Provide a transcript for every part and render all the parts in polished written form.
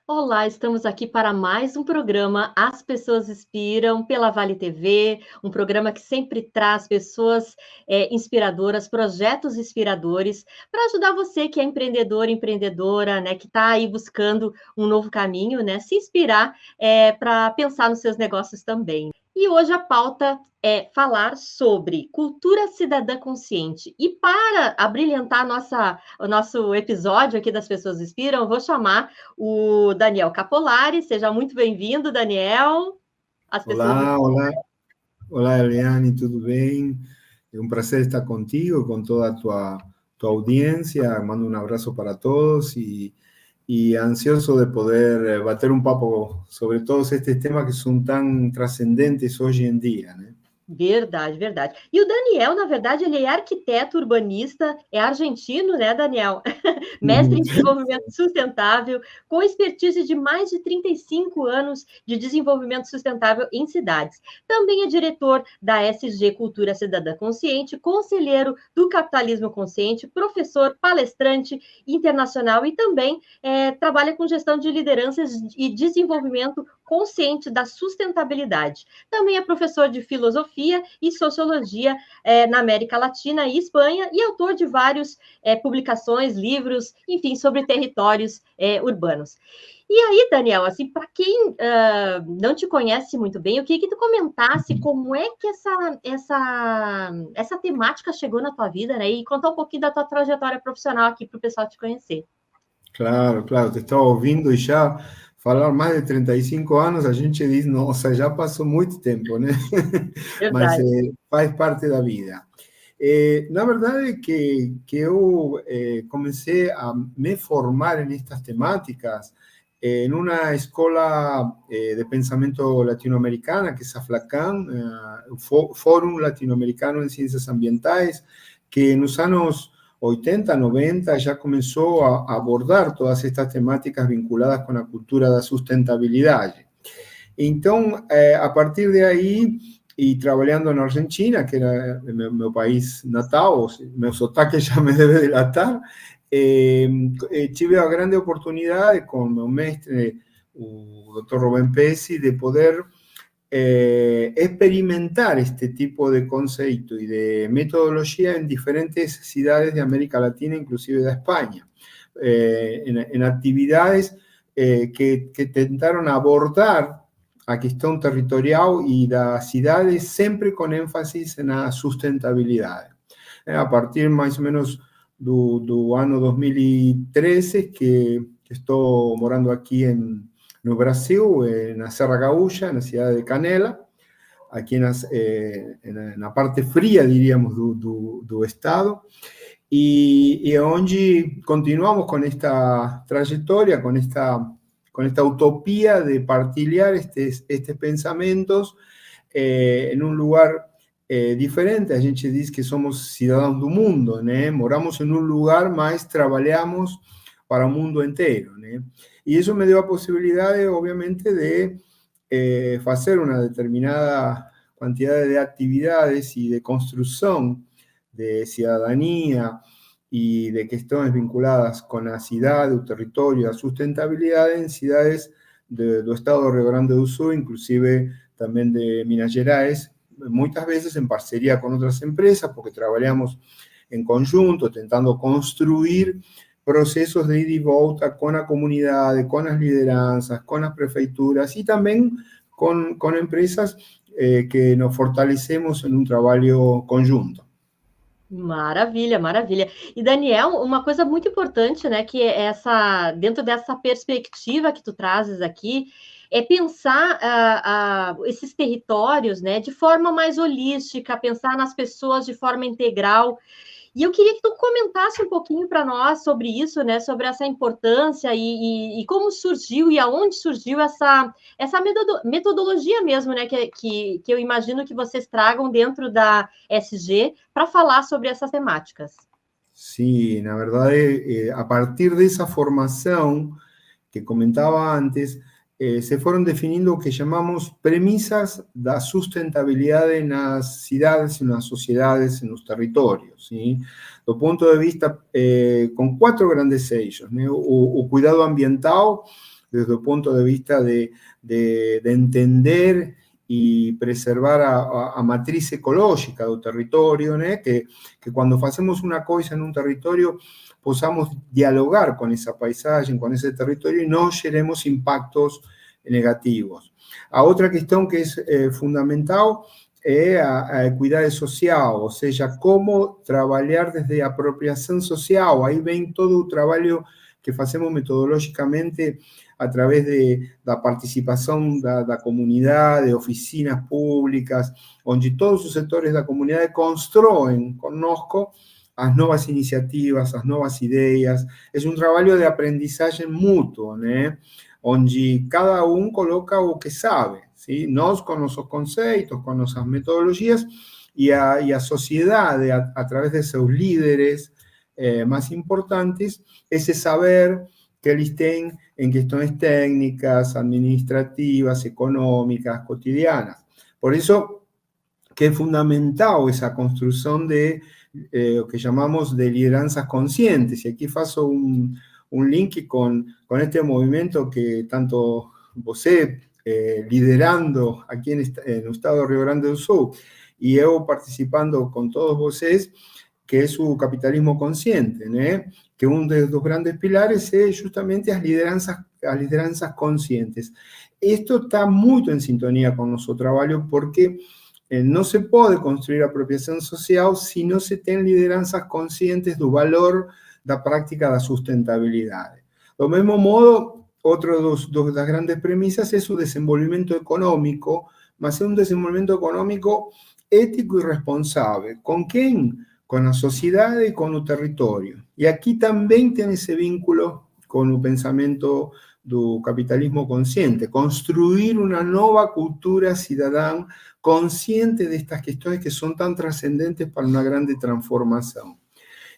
Olá, estamos aqui para mais um programa As Pessoas Inspiram, pela Vale TV, um programa que sempre traz pessoas inspiradoras, projetos inspiradores, para ajudar você que é empreendedor, empreendedora, né, que está aí buscando um novo caminho, né, se inspirar para pensar nos seus negócios também. E hoje a pauta é falar sobre cultura cidadã consciente. E para abrilhantar o nosso episódio aqui das Pessoas Inspiram, eu vou chamar o Daniel Capolari. Seja muito bem-vindo, Daniel. As pessoas. Olá, olá, olá, Eliane, tudo bem? É um prazer estar contigo, com toda a tua audiência. Mando um abraço para todos e ansioso de poder bater um papo sobre todos estes temas que são tão transcendentes hoje em dia, né? Verdade, verdade. E o Daniel, na verdade, ele é arquiteto urbanista, é argentino, né, Daniel? Mestre em desenvolvimento sustentável, com expertise de mais de 35 anos de desenvolvimento sustentável em cidades. Também é diretor da SG Cultura Cidadã Consciente, conselheiro do Capitalismo Consciente, professor, palestrante internacional e também trabalha com gestão de lideranças e desenvolvimento consciente da sustentabilidade. Também é professor de filosofia e sociologia na América Latina e Espanha e autor de várias publicações, livros, enfim, sobre territórios urbanos. E aí, Daniel, assim, para quem não te conhece muito bem, eu queria que tu comentasse como é que essa temática chegou na tua vida, né? E contar um pouquinho da tua trajetória profissional aqui para o pessoal te conhecer. Claro, claro, te estava ouvindo e já falar mais de 35 anos, a gente diz, nossa, já passou muito tempo, né? Mas Verdade. faz parte da vida. Na verdade que eu comecei a me formar en estas temáticas en una escuela de pensamiento latinoamericana, que es AFLACAM, Fórum Latinoamericano en Ciencias Ambientales, que en los años 80, 90 ya comenzó a abordar todas estas temáticas vinculadas con la cultura da sustentabilidade. Então, a partir de aí, e trabalhando na Argentina, que era meu país natal, meu sotaque já me deve delatar, tive a grande oportunidade com meu mestre, o Dr. Rubén Pesci, de poder experimentar este tipo de conceito e de metodologia em diferentes cidades de América Latina, inclusive da Espanha, en actividades que tentaram abordar a questão territorial e das cidades, sempre com ênfase na sustentabilidade. A partir mais ou menos do ano 2013, que estou morando aqui no Brasil, na Serra Gaúcha, na cidade de Canela, aqui na parte fria, diríamos, do estado, e onde continuamos com esta trajetória, com esta utopía de partilhar estes pensamentos en un lugar diferente. A gente diz que somos cidadãos do mundo, né? Moramos en un lugar, mas trabalhamos para o mundo inteiro, né? E isso me deu a possibilidade, obviamente, de fazer uma determinada quantidade de atividades e de construção de cidadania y de cuestiones vinculadas con la ciudad, el territorio, la sustentabilidad en ciudades del estado de Rio Grande do Sul, inclusive también de Minas Gerais, muchas veces en parcería con otras empresas, porque trabajamos en conjunto, tentando construir procesos de ida y vuelta con la comunidad, con las lideranzas, con las prefecturas y también con empresas que nos fortalecemos en un trabajo conjunto. Maravilha, maravilha. E Daniel, uma coisa muito importante, né, que é dentro dessa perspectiva que tu trazes aqui, é pensar esses territórios, né, de forma mais holística, pensar nas pessoas de forma integral. E eu queria que tu comentasse um pouquinho para nós sobre isso, né? Sobre essa importância e como surgiu e aonde surgiu essa metodologia mesmo, né? Que eu imagino que vocês tragam dentro da SG para falar sobre essas temáticas. Sí, la verdad, a partir de esa formación que comentaba antes, se fueron definiendo lo que llamamos premisas da sustentabilidad en las ciudades, en las sociedades, en los territorios, ¿sí? Do punto de vista, con 4 grandes eixos, ¿no? O cuidado ambiental, desde el punto de vista de entender y preservar a matriz ecológica del territorio, ¿no? que cuando hacemos una cosa en un territorio possamos dialogar con esa paisaje, con ese territorio y no generemos impactos negativos. A outra questão que é fundamental é a equidade social, ou seja, como trabalhar desde a apropriação social. Aí vem todo o trabalho que fazemos metodologicamente a través da participação da comunidade, oficinas públicas, onde todos os setores da comunidade constroem conosco as novas iniciativas, as novas ideias. É um trabalho de aprendizagem mútuo, né? Onde cada um coloca o que sabe, ¿sí? Nós com nossos conceitos, com nossas metodologias, e a sociedade, a través de seus líderes mais importantes, esse saber que eles têm em questões técnicas, administrativas, econômicas, cotidianas. Por isso que é fundamental essa construção de o que chamamos de lideranças conscientes. E aqui faço un link con este movimiento que tanto você liderando aquí en el estado de Rio Grande do Sul y yo participando con todos vocês, que es su capitalismo consciente, ¿no? Que uno de los grandes pilares es justamente las lideranzas conscientes. Esto está muy en sintonía con nuestro trabajo porque no se puede construir apropiación social si no se tienen lideranzas conscientes del valor da prática da sustentabilidade. Do mesmo modo, outra das grandes premissas é o desenvolvimento econômico, mas é um desenvolvimento econômico ético e responsável. Com quem? Com a sociedade e com o território. E aqui também tem esse vínculo com o pensamento do capitalismo consciente, construir uma nova cultura cidadã consciente destas questões que são tão transcendentes para uma grande transformação.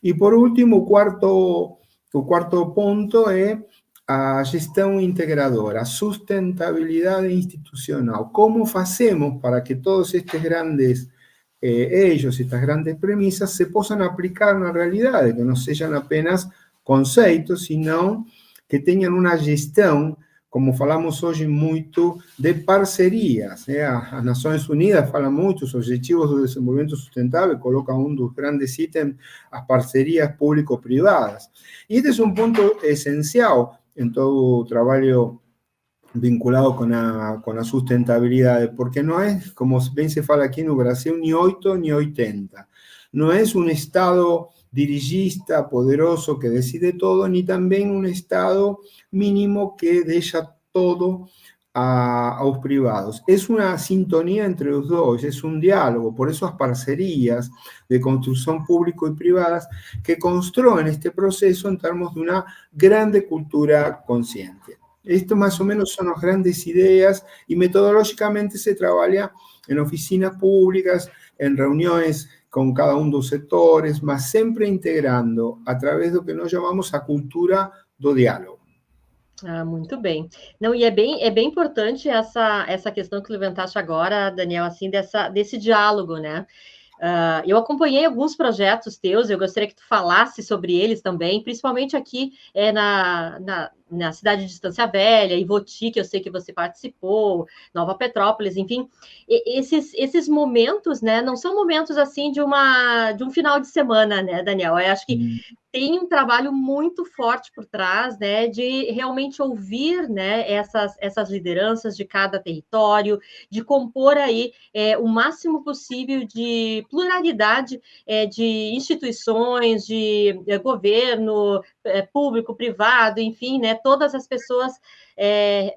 E, por último, o quarto ponto é a gestão integradora, a sustentabilidade institucional. Como fazemos para que todos estes grandes eixos, estas grandes premissas, se possam aplicar na realidade, que não sejam apenas conceitos, senão que tenham uma gestão, como falamos hoje muito, de parcerias. As Nações Unidas falam muito, os Objetivos do Desenvolvimento Sustentável colocam um dos grandes itens, as parcerias público-privadas. E este é um ponto essencial em todo o trabalho vinculado com a sustentabilidade, porque não é, como bem se fala aqui no Brasil, nem 8 nem 80. Não é um Estado dirigista, poderoso, que decide todo, ni también un Estado mínimo que deja todo a los privados. Es una sintonía entre los dos, es un diálogo, por eso las parcerías de construcción público y privadas que construyen este proceso en términos de una grande cultura consciente. Esto más o menos son las grandes ideas y metodológicamente se trabaja en oficinas públicas, en reuniones con cada um dos setores, mas sempre integrando a través do que nós chamamos a cultura do diálogo. Ah, muito bem. Não, e é bem importante essa questão que levantaste agora, Daniel, assim, desse diálogo, né? Eu acompanhei alguns projetos teus, eu gostaria que tu falasse sobre eles também, principalmente aqui na cidade de Estância Velha, Ivoti, que eu sei que você participou, Nova Petrópolis, enfim, esses momentos, né, não são momentos assim de um final de semana, né, Daniel? Eu acho que tem um trabalho muito forte por trás, né, de realmente ouvir, né, essas lideranças de cada território, de compor aí o máximo possível de pluralidade de instituições, de governo público, privado, enfim, né, todas as pessoas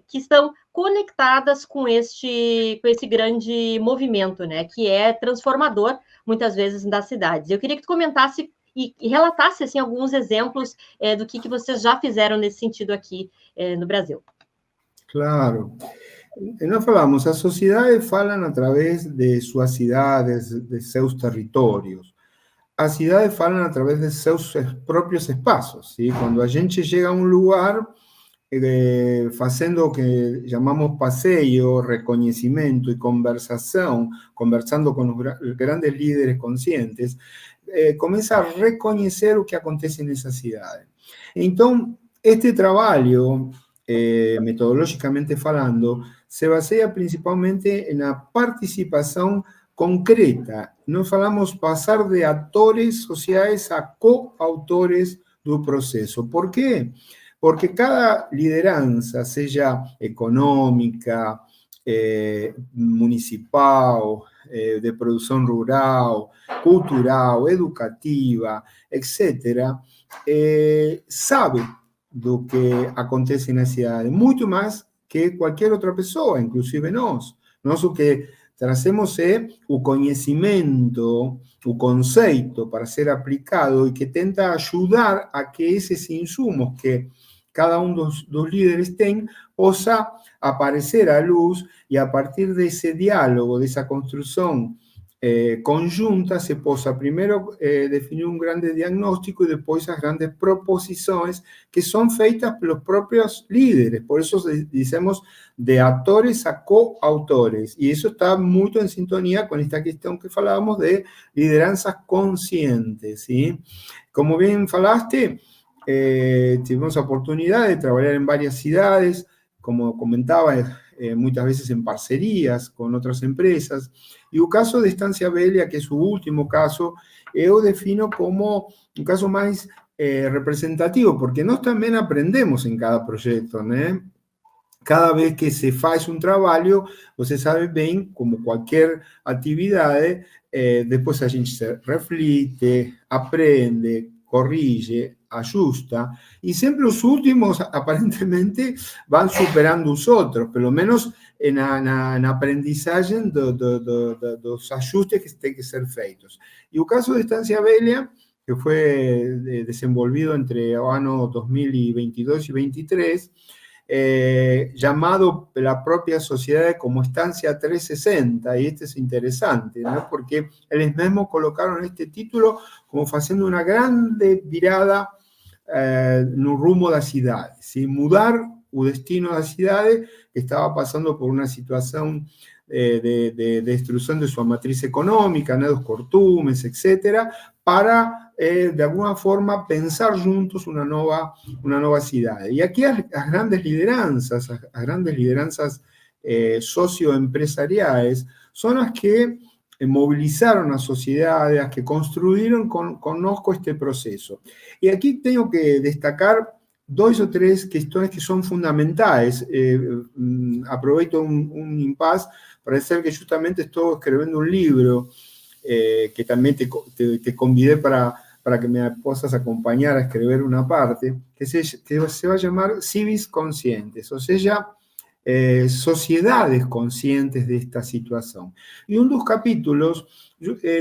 que estão conectadas com esse grande movimento, né, que é transformador, muitas vezes, das cidades. Eu queria que tu comentasse e relatasse assim, alguns exemplos do que vocês já fizeram nesse sentido aqui no Brasil. Claro. Nós falamos, as sociedades falam através de suas cidades, de seus territórios. As cidades falam através de seus próprios espaços. ¿Sí? Quando a gente chega a um lugar, fazendo o que chamamos passeio, reconhecimento e conversação, conversando com os grandes líderes conscientes, começa a reconhecer o que acontece nessa cidade. Então, este trabalho metodológicamente falando, se baseia principalmente na participação concreta. Nós falamos passar de atores sociais a coautores do processo. Por quê? Porque cada liderança, seja econômica, municipal, de produção rural, cultural, educativa, etc., sabe do que acontece na cidade, muito mais que qualquer outra pessoa, inclusive nós. Nós o que trazemos é o conhecimento, o conceito para ser aplicado e que tenta ajudar a que esses insumos que cada um dos líderes tem possa aparecer à luz e a partir desse diálogo, dessa construção conjunta, se possa primeiro definir um grande diagnóstico e depois as grandes proposições que são feitas pelos próprios líderes. Por isso dizemos de atores a coautores. E isso está muito em sintonia com esta questão que falábamos de lideranças conscientes, ¿sí? Como bien falaste, tuvimos a oportunidad de trabajar en varias ciudades, como comentaba, muitas vezes em parcerias com outras empresas. E o caso de Estância Velha, que é o último caso, eu defino como um caso mais representativo, porque nós também aprendemos em cada projeto, né? Cada vez que se faz um trabalho, você sabe bem, como qualquer atividade, depois a gente se reflete, aprende, corrige, ajusta, e sempre os últimos, aparentemente, vão superando os outros, pelo menos na aprendizagem dos ajustes que têm que ser feitos. E o caso de Estância Velha, que foi desenvolvido entre o ano 2022 e 2023, llamado la propia sociedad como Estancia 360, y este es interesante, ¿no? Porque ellos mismos colocaron este título como haciendo una grande virada no rumo da cidade, ¿sí? Mudar o destino da cidade que estaba pasando por una situación de destrucción de su matriz económica, ¿no? Los cortumes, etcétera, para de alguna forma pensar juntos una nueva cidade. Y aquí las grandes lideranzas socioempresariales son las que movilizaron a sociedades, las que construyeron conozco este proceso. Y aquí tengo que destacar dos o tres cuestiones que son fundamentales. Aprovecho un impasse para decir que justamente estoy escribiendo un libro que también te convidé para que me puedas acompañar a escribir una parte, que se va a llamar Civis Conscientes, o sea, sociedades conscientes de esta situación. Y un dos capítulos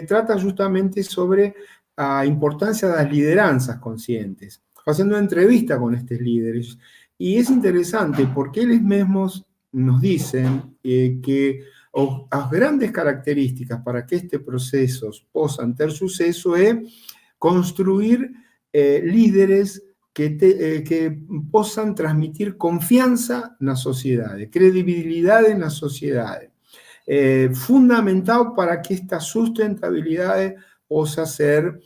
trata justamente sobre la importancia de las lideranzas conscientes, haciendo una entrevista con estos líderes. Y es interesante porque ellos mismos nos dicen que las grandes características para que este proceso possa ter suceso es construir líderes que possam transmitir confiança na sociedade, credibilidade na sociedade. Fundamental para que esta sustentabilidade possa ser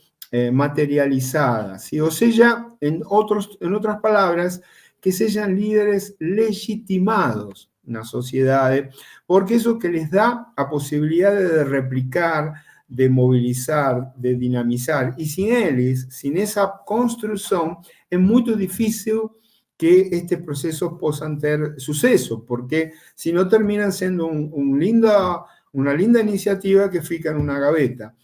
materializada, ¿sí? O sea, en otras palabras, que sean líderes legitimados na sociedade, porque eso que les da a posibilidad de replicar, de movilizar, de dinamizar, y sin esa construcción, es muy difícil que estos procesos puedan tener suceso, porque si no terminan siendo una linda iniciativa que fica en una gaveta.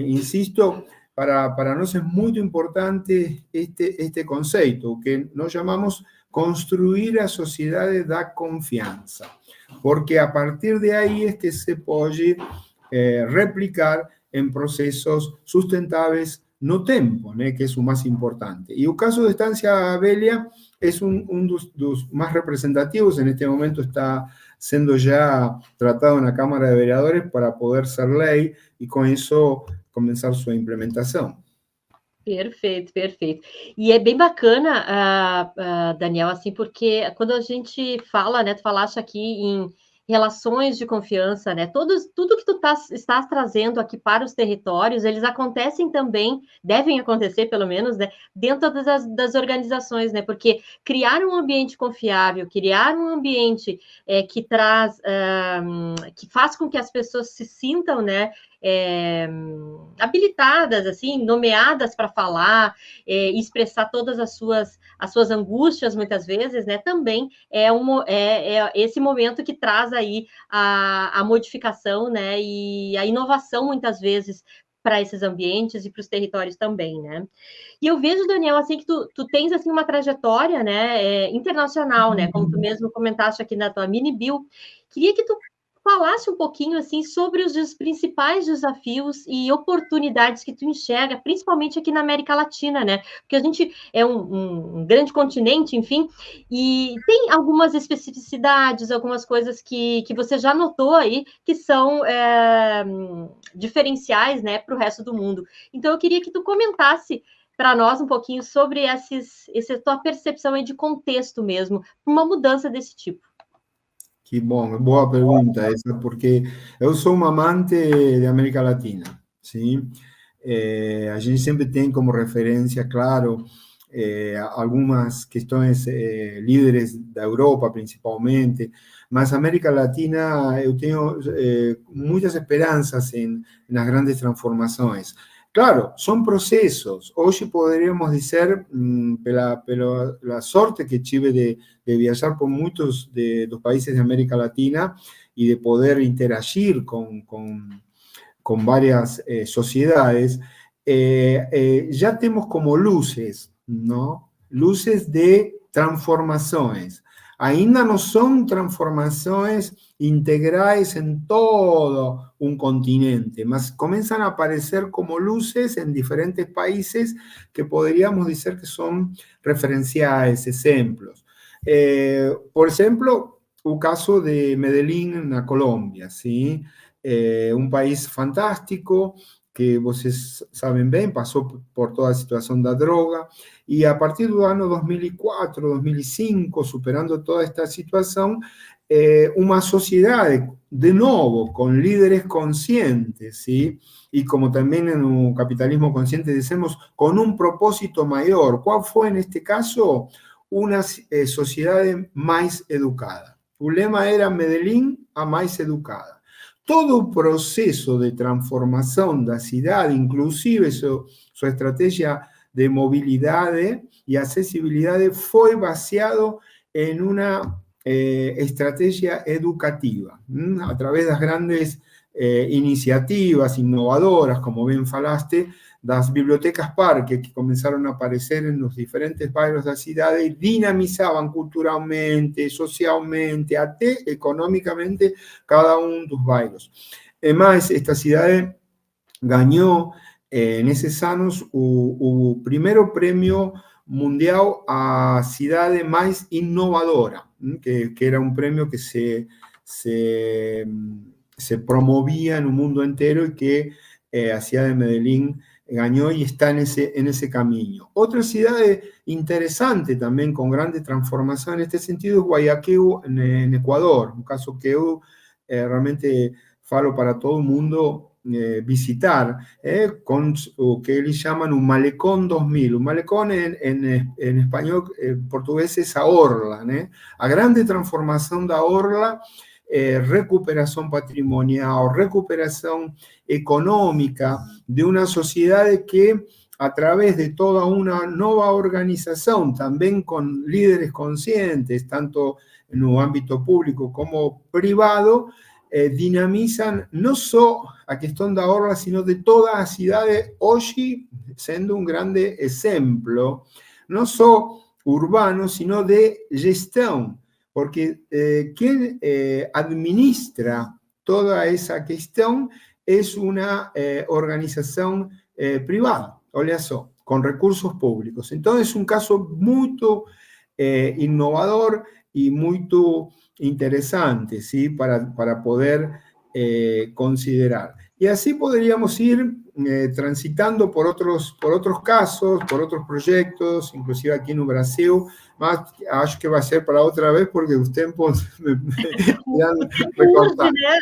Insisto, para nosotros es muy importante este concepto, que nos llamamos construir a sociedade da confiança, porque a partir de aí es que se pode replicar en procesos sustentáveis no tempo, né, que es o más importante. Y el caso de Estancia Velha es un dos más representativos. En este momento está siendo ya tratado en la Cámara de Vereadores para poder ser lei y con eso comenzar su implementación. Perfeito, perfeito. E é bem bacana, Daniel, assim, porque quando a gente fala, né, tu falaste aqui em relações de confiança, né? Tudo que tu estás trazendo aqui para os territórios, eles acontecem também, devem acontecer pelo menos, né? Dentro das organizações, né? Porque criar um ambiente confiável, criar um ambiente que traz, que faz com que as pessoas se sintam, né? Habilitadas, assim, nomeadas para falar, expressar todas as suas angústias, muitas vezes, né? Também é esse momento que traz aí a modificação, né? E a inovação, muitas vezes, para esses ambientes e para os territórios também, né? E eu vejo, Daniel, assim, que tu tens, assim, uma trajetória, né, internacional, né? Como tu mesmo comentaste aqui na tua mini bio. Queria que tu falasse um pouquinho, assim, sobre os principais desafios e oportunidades que tu enxerga, principalmente aqui na América Latina, né? Porque a gente é um grande continente, enfim, e tem algumas especificidades, algumas coisas que você já notou aí, que são diferenciais, né, para o resto do mundo. Então, eu queria que tu comentasse para nós um pouquinho sobre essa tua percepção aí de contexto mesmo, uma mudança desse tipo. Que bom, boa pergunta essa, porque eu sou um amante de América Latina, sim? A gente sempre tem como referência, claro, algumas questões líderes da Europa, principalmente, mas América Latina eu tenho muitas esperanças nas grandes transformações. Claro, são processos. Hoje poderíamos dizer, pela sorte que tive de viajar por muchos de los países de América Latina y de poder interagir con varias sociedades, ya tenemos como luces, ¿no? Luces de transformaciones. Ainda no son transformaciones integrales en todo un continente, mas comienzan a aparecer como luces en diferentes países que podríamos decir que son referenciales, ejemplos. Por ejemplo, el caso de Medellín en Colombia, ¿sí? Un país fantástico que ustedes saben bien, pasó por toda la situación de la droga, y a partir del año 2004, 2005, superando toda esta situación, una sociedad de nuevo con líderes conscientes, ¿sí? Y como también en un capitalismo consciente decimos, con un propósito mayor. ¿Cuál fue en este caso? Una sociedad más educada. El lema era Medellín a más educada. Todo o processo de transformação da cidade, inclusive sua estratégia de mobilidade e acessibilidade, foi baseado em uma estratégia educativa, a través das grandes iniciativas inovadoras, como bem falaste, das bibliotecas parque que começaram a aparecer em los diferentes bairros da cidade e dinamizavam culturalmente, socialmente, até econômicamente cada um dos bairros. Además, esta cidade ganhou nesses anos o primeiro prêmio mundial a cidade mais inovadora, que era um prêmio que se promovía en un mundo entero y que la ciudad de Medellín ganó y está en ese camino. Otra ciudad interesante también con grande transformación en este sentido es Guayaquil en Ecuador, un caso que yo realmente falo para todo el mundo visitar, con lo que ellos llaman un malecón 2000. Un malecón en español, portugués es a orla, a grande transformación da orla, recuperación patrimonial, recuperación económica de una sociedad que a través de toda una nueva organización, también con líderes conscientes, tanto en el ámbito público como privado, dinamizan no solo a cuestión da orla, sino de toda la ciudad, hoy siendo un grande ejemplo, no solo urbano, sino de gestión, porque quien administra toda esa cuestión es una organización privada, olha só, con recursos públicos. Entonces es un caso muy innovador y muy interesante, ¿sí? Para poder considerar. Y así podríamos ir transitando por otros casos, por otros proyectos, inclusive aqui no Brasil, mas acho que vai ser para outra vez, porque os tempos me irão recortar. Né?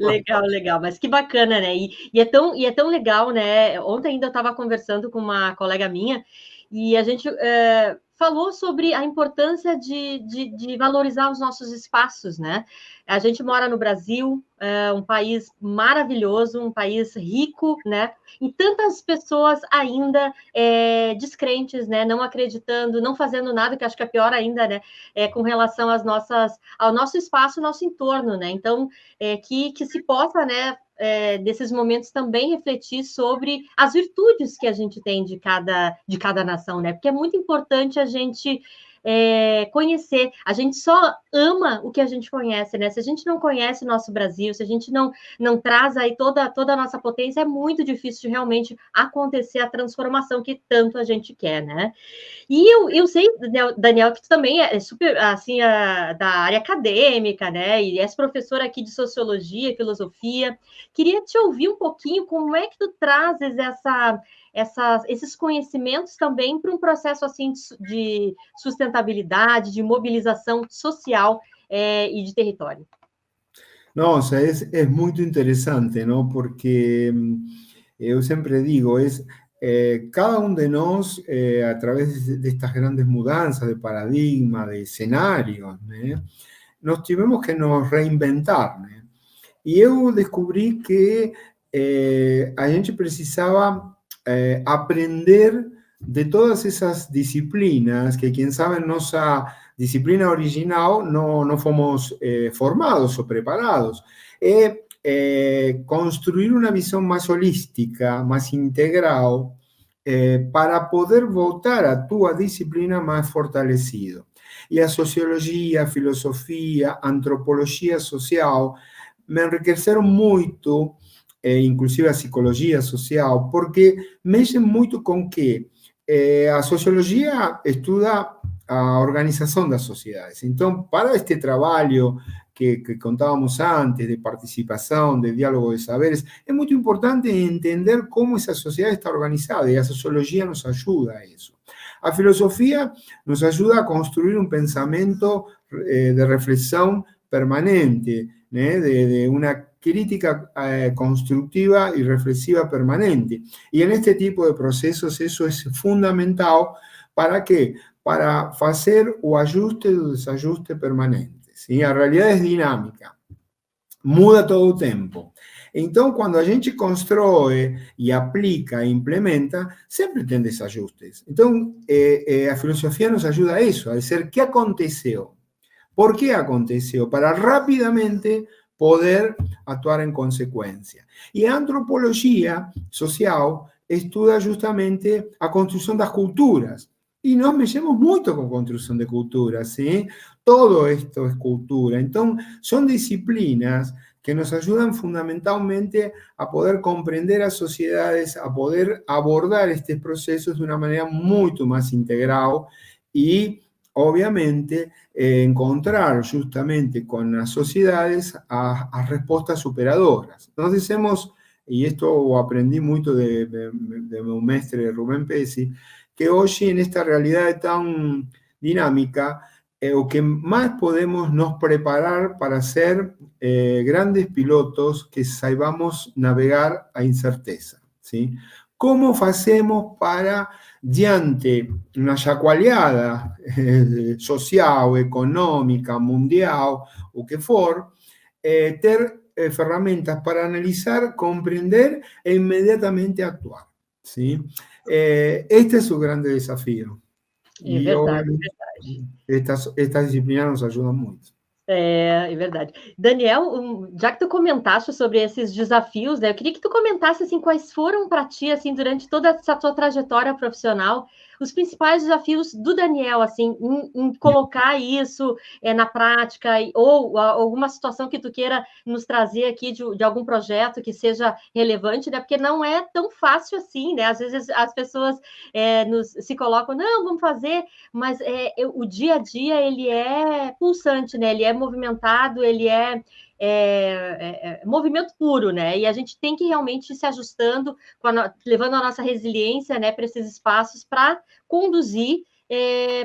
Legal, legal, mas que bacana, né? E é tão legal, né? Ontem ainda eu estava conversando com uma colega minha e a gente falou sobre a importância de valorizar os nossos espaços, né? A gente mora no Brasil, um país maravilhoso, um país rico, né? E tantas pessoas ainda descrentes, né? Não acreditando, não fazendo nada, que acho que é pior ainda, né? Com relação ao nosso espaço, ao nosso entorno, né? Então, que se possa, né? Desses momentos também refletir sobre as virtudes que a gente tem de cada nação, né? Porque é muito importante a gente conhecer. A gente só ama o que a gente conhece, né? Se a gente não conhece o nosso Brasil, se a gente não traz aí toda a nossa potência, é muito difícil de realmente acontecer a transformação que tanto a gente quer, né? E eu sei, Daniel, que tu também é super, assim, da área acadêmica, né? E és professora aqui de Sociologia, Filosofia. Queria te ouvir um pouquinho como é que tu trazes esses conhecimentos também para um processo, assim, de sustentabilidade, de mobilização social e de território. Nossa, é muito interessante, não? Porque eu sempre digo, cada um de nós, a través de estas grandes mudanças de paradigma, de escenarios, né, nós tivemos que nos reinventar, né? E eu descobri que a gente precisava aprender de todas essas disciplinas que, quem sabe, nossa disciplina original no fomos formados ou preparados. Construir uma visão mais holística, mais integral, para poder voltar a tua disciplina mais fortalecido. E a sociologia, a filosofia, a antropologia social me enriqueceram muito, inclusive a psicologia social, porque mexem muito com que a sociologia estuda a organização das sociedades. Então, para este trabalho que contábamos antes, de participação, de diálogo de saberes, é muito importante entender como essa sociedade está organizada, e a sociologia nos ajuda a isso. A filosofia nos ajuda a construir um pensamento de reflexão permanente, ¿eh? de una crítica constructiva y reflexiva permanente. Y en este tipo de procesos eso es fundamental. ¿Para qué? Para hacer o ajuste o desajuste permanente. ¿Sí? A realidade é dinâmica, muda todo o tempo. Então, quando a gente constrói e aplica e implementa, sempre tem desajustes. Então, a filosofia nos ajuda a isso, a dizer o que aconteceu. ¿Por qué aconteció? Para rápidamente poder actuar en consecuencia. Y a antropología social estuda justamente a construcción das culturas. Y nos mexemos muito com construção de culturas, ¿sí? Todo esto es cultura. Entonces, son disciplinas que nos ayudan fundamentalmente a poder comprender a sociedades, a poder abordar estos procesos de una manera mucho más integral y obviamente encontrar justamente con las sociedades a respuestas superadoras. Nos decimos, y esto aprendí mucho de mi mestre Rubén Pesci, que hoy en esta realidad tan dinámica, o que más podemos nos preparar para ser grandes pilotos que saibamos navegar a incerteza, ¿sí? ¿Cómo hacemos para, diante una chacoalhada social, económica, mundial, o que for, ter ferramentas para analizar, comprender e inmediatamente actuar, ¿sí? Este es su grande desafío. É verdade, é verdade. Estas disciplinas nos ajudam muito. É verdade. Daniel, já que tu comentaste sobre esses desafios, né, eu queria que tu comentasse assim, quais foram para ti, assim, durante toda essa tua trajetória profissional, os principais desafios do Daniel, assim, em colocar isso na prática, ou alguma situação que tu queira nos trazer aqui de algum projeto que seja relevante, né? Porque não é tão fácil assim, né? Às vezes as pessoas se colocam, não, vamos fazer, mas o dia a dia, ele é pulsante, né? Ele é movimentado, ele é movimento puro, né? E a gente tem que realmente ir se ajustando, levando a nossa resiliência, né, para esses espaços para conduzir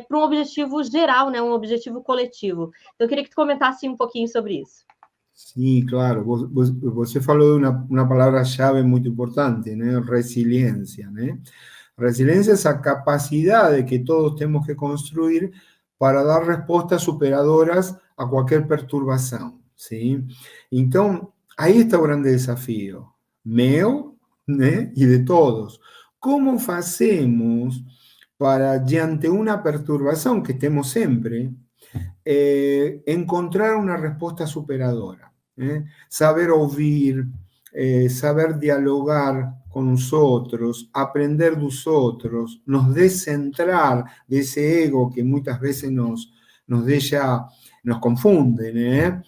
para um objetivo geral, né, um objetivo coletivo. Então, eu queria que tu comentasse um pouquinho sobre isso. Sí, claro. Você falou de una palabra-chave muy importante, ¿no? Resiliencia, ¿no? Resiliencia es esa capacidad de que todos tenemos que construir para dar respuestas superadoras a cualquier perturbación, ¿sí? Entonces, ahí está el gran desafío, meu, ¿no? Y de todos. ¿Cómo hacemos para, ante una perturbación que estemos siempre, encontrar una respuesta superadora? Saber oír, saber dialogar con nosotros, aprender de nosotros, nos descentrar de ese ego que muchas veces nos confunde,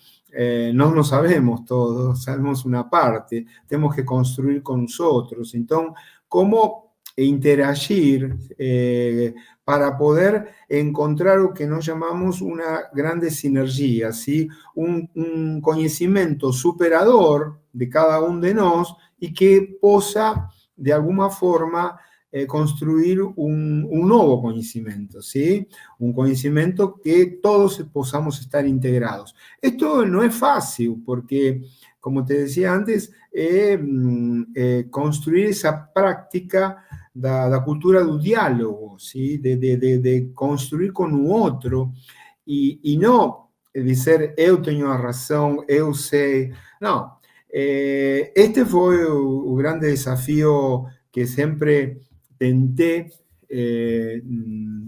no nos sabemos todos, sabemos una parte, tenemos que construir con nosotros. Entonces, ¿cómo interagir para poder encontrar lo que nos llamamos una grande sinergia, ¿sí? Un conocimiento superador de cada uno de nosotros y que posa, de alguna forma, construir un nuevo conocimiento, ¿sí? Un conocimiento que todos podamos estar integrados. Esto no es fácil porque, como te decía antes, construir esa práctica da cultura do diálogo, ¿sí? De construir con un otro y no dizer eu tenho a razão, eu sei. Não. Este foi o grande desafío que siempre tenté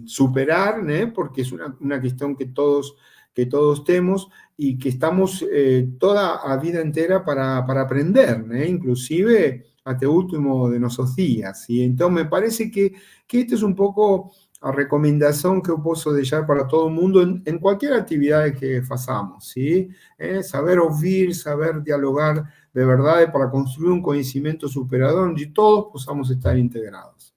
superar, ¿no? Porque es una cuestión que todos tenemos y que estamos toda la vida entera para aprender, ¿no? Inclusive hasta el último de nuestros días. Y entonces me parece que esto es un poco la recomendación que yo puedo dejar para todo el mundo en cualquier actividad que hagamos, ¿sí? Saber oír, saber dialogar de verdad para construir un conocimiento superador donde todos podamos estar integrados.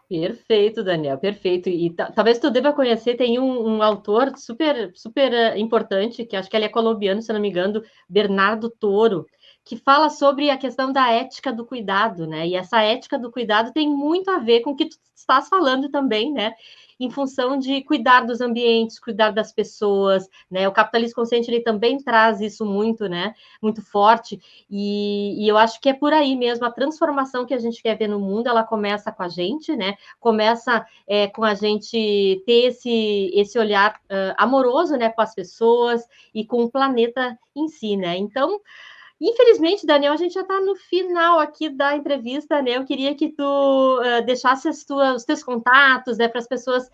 Perfeito, Daniel, perfeito. E talvez tu deva conhecer, tem um autor super, super importante, que acho que ele é colombiano, se não me engano, Bernardo Toro, que fala sobre a questão da ética do cuidado, né? E essa ética do cuidado tem muito a ver com o que tu estás falando também, né? Em função de cuidar dos ambientes, cuidar das pessoas, né? O capitalismo consciente, ele também traz isso muito, né? Muito forte, e eu acho que é por aí mesmo, a transformação que a gente quer ver no mundo, ela começa com a gente, né? Começa com a gente ter esse olhar amoroso, né? Com as pessoas e com o planeta em si, né? Então, infelizmente, Daniel, a gente já está no final aqui da entrevista, né? Eu queria que tu deixasse os teus contatos, né, para as pessoas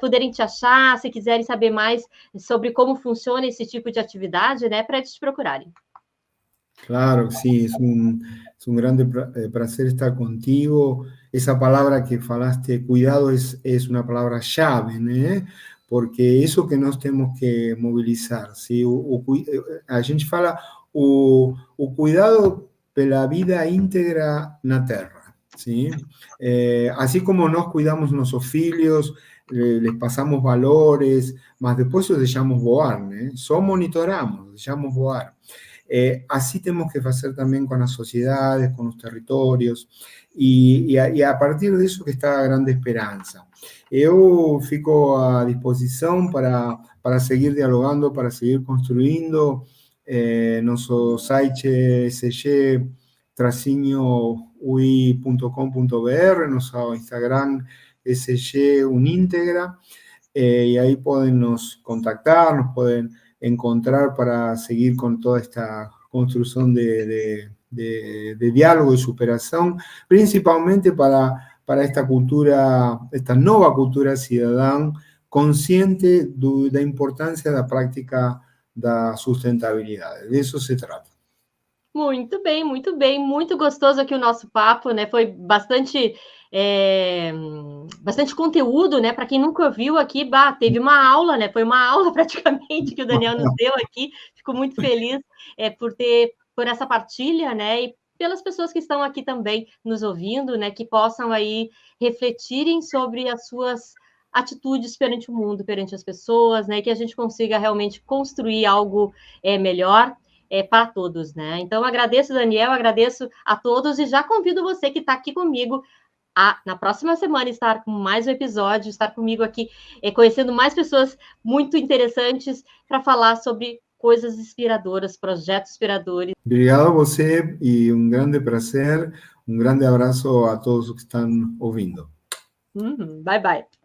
poderem te achar, se quiserem saber mais sobre como funciona esse tipo de atividade, né, para eles te procurarem. Claro, sí, es un grande placer estar contigo. Esa palabra que falaste, cuidado, es una palabra llave, ¿no? Porque eso que nós tenemos que movilizar, ¿sí? A gente fala o cuidado pela vida íntegra na Terra, ¿sí? Así como nos cuidamos nuestros filhos, les pasamos valores, mas después los dejamos voar, ¿no? Só monitoramos, dejamos voar. Así tenemos que hacer también con las sociedades, con los territorios, y a partir de eso que está a grande esperanza. Eu fico a disposición para seguir dialogando, para seguir construyendo nuestro site sg-ui.com.br, nuestro Instagram sg-unintegra, y ahí pueden nos contactar, nos pueden encontrar para seguir con toda esta construcción de diálogo y superación, principalmente para esta cultura, esta nueva cultura ciudadana, consciente de la importancia de la práctica de la sustentabilidad. De eso se trata. Muito bem, muito gostoso aqui o nosso papo, né? Foi bastante conteúdo, né? Para quem nunca ouviu aqui, teve uma aula, né? Foi uma aula praticamente que o Daniel nos deu aqui. Fico muito feliz por essa partilha, né? E pelas pessoas que estão aqui também nos ouvindo, né? Que possam aí refletirem sobre as suas atitudes perante o mundo, perante as pessoas, né? Que a gente consiga realmente construir algo melhor. para todos, né? Então, agradeço, Daniel, agradeço a todos e já convido você que está aqui comigo na próxima semana estar com mais um episódio, estar comigo aqui, conhecendo mais pessoas muito interessantes para falar sobre coisas inspiradoras, projetos inspiradores. Obrigado a você e um grande prazer, um grande abraço a todos que estão ouvindo. Bye, bye.